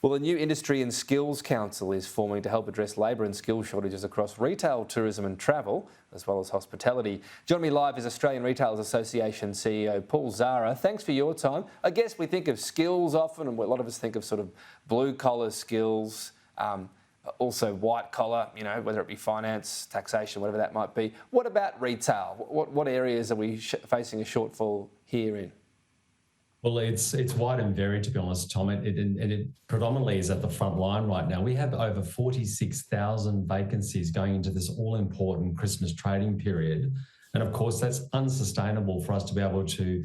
Well, the new Industry and Skills Council is forming to help address labour and skill shortages across retail, tourism and travel, as well as hospitality. Joining me live is Australian Retailers Association CEO Paul Zahra. Thanks for your time. I guess we think of skills often, and a lot of us think of sort of blue-collar skills, also white-collar, whether it be finance, taxation, whatever that might be. What about retail? What areas are we facing a shortfall here in? Well, it's wide and varied, to be honest, Tom. It predominantly is at the front line right now. We have over 46,000 vacancies going into this all-important Christmas trading period. And of course, that's unsustainable for us to be able to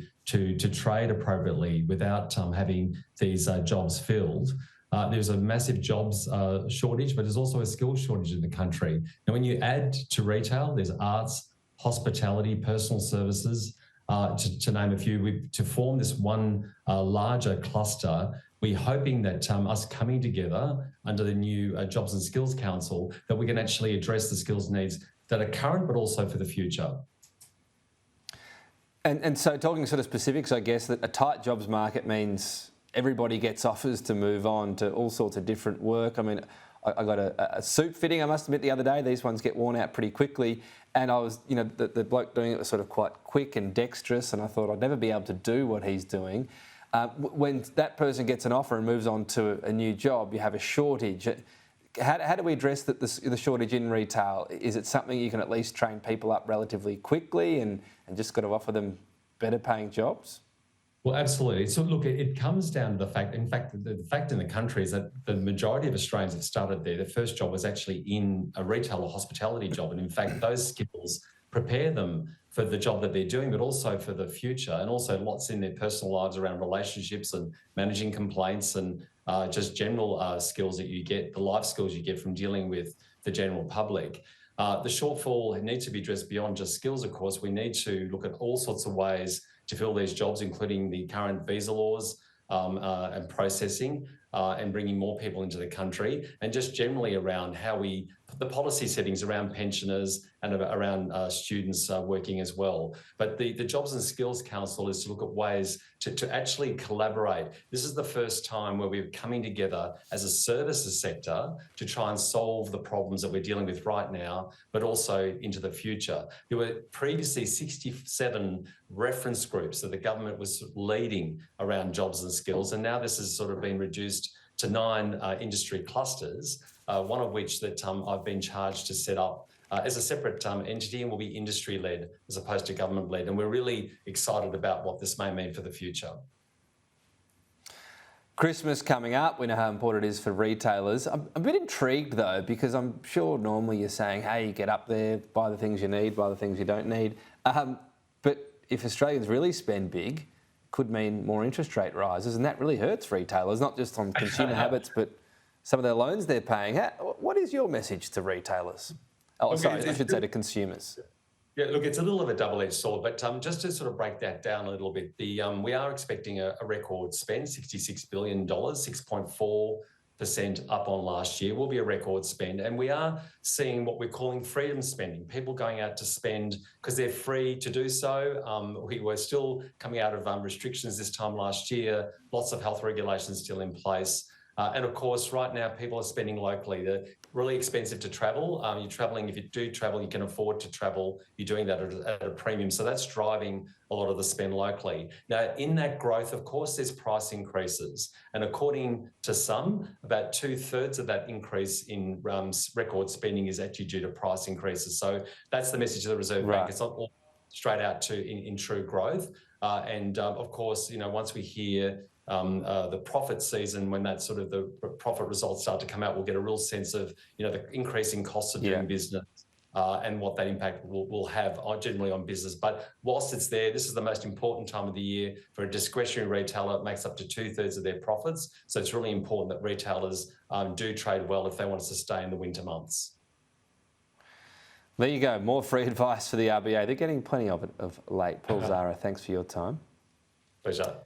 trade appropriately without having these jobs filled. There's a massive jobs shortage, but there's also a skills shortage in the country. Now, when you add to retail, there's arts, hospitality, personal services, to name a few. To form this one larger cluster, we're hoping that us coming together under the new Jobs and Skills Council, that we can actually address the skills needs that are current, but also for the future. And so talking sort of specifics, I guess that a tight jobs market means everybody gets offers to move on to all sorts of different work. I mean, I got a suit fitting, I must admit, the other day. These ones get worn out pretty quickly. And I was, the bloke doing it was sort of quite quick and dexterous, and I thought I'd never be able to do what he's doing. When that person gets an offer and moves on to a new job, you have a shortage. How do we address the shortage in retail? Is it something you can at least train people up relatively quickly and just got to offer them better paying jobs? Well, absolutely. So look, it comes down to the fact the fact in the country is that the majority of Australians have started there. Their first job was actually in a retail or hospitality job. And in fact, those skills prepare them for the job that they're doing, but also for the future, and also lots in their personal lives around relationships and managing complaints and just general skills that you get, the life skills you get from dealing with the general public. The shortfall needs to be addressed beyond just skills, of course. We need to look at all sorts of ways to fill these jobs, including the current visa laws and processing and bringing more people into the country, and just generally around how we put the policy settings around pensioners and around students working as well. But the Jobs and Skills Council is to look at ways to actually collaborate. This is the first time where we're coming together as a services sector to try and solve the problems that we're dealing with right now, but also into the future. There were previously 67 reference groups that the government was leading around jobs and skills, and now this has sort of been reduced to 9 industry clusters, one of which that I've been charged to set up as a separate entity, and will be industry-led as opposed to government-led. And we're really excited about what this may mean for the future. Christmas coming up, we know how important it is for retailers. I'm a bit intrigued though, because I'm sure normally you're saying, hey, get up there, buy the things you need, buy the things you don't need. But if Australians really spend big, could mean more interest rate rises, and that really hurts retailers, not just on consumer habits, but some of their loans they're paying. What is your message to retailers? Oh, sorry, I should say to consumers. Yeah, look, it's a little of a double-edged sword, but just to sort of break that down a little bit, we are expecting a record spend, $66 billion, 6.4% up on last year, will be a record spend. And we are seeing what we're calling freedom spending, people going out to spend because they're free to do so. We were still coming out of restrictions this time last year, lots of health regulations still in place. And of course, right now, people are spending locally. They're really expensive to travel. You're traveling, if you do travel, you can afford to travel. You're doing that at a premium. So that's driving a lot of the spend locally. Now, in that growth, of course, there's price increases. And according to some, about 2/3 of that increase in record spending is actually due to price increases. So that's the message of the Reserve Bank. It's not all straight out to in true growth. Of course, once we hear the profit season, when that sort of the profit results start to come out, we'll get a real sense of the increasing costs of doing business and what that impact will have generally on business. But whilst it's there, this is the most important time of the year for a discretionary retailer. It makes up to 2/3 of their profits, so it's really important that retailers do trade well if they want to sustain the winter months. There you go, more free advice for the RBA. They're getting plenty of it of late. Paul Zahra, thanks for your time. Pleasure.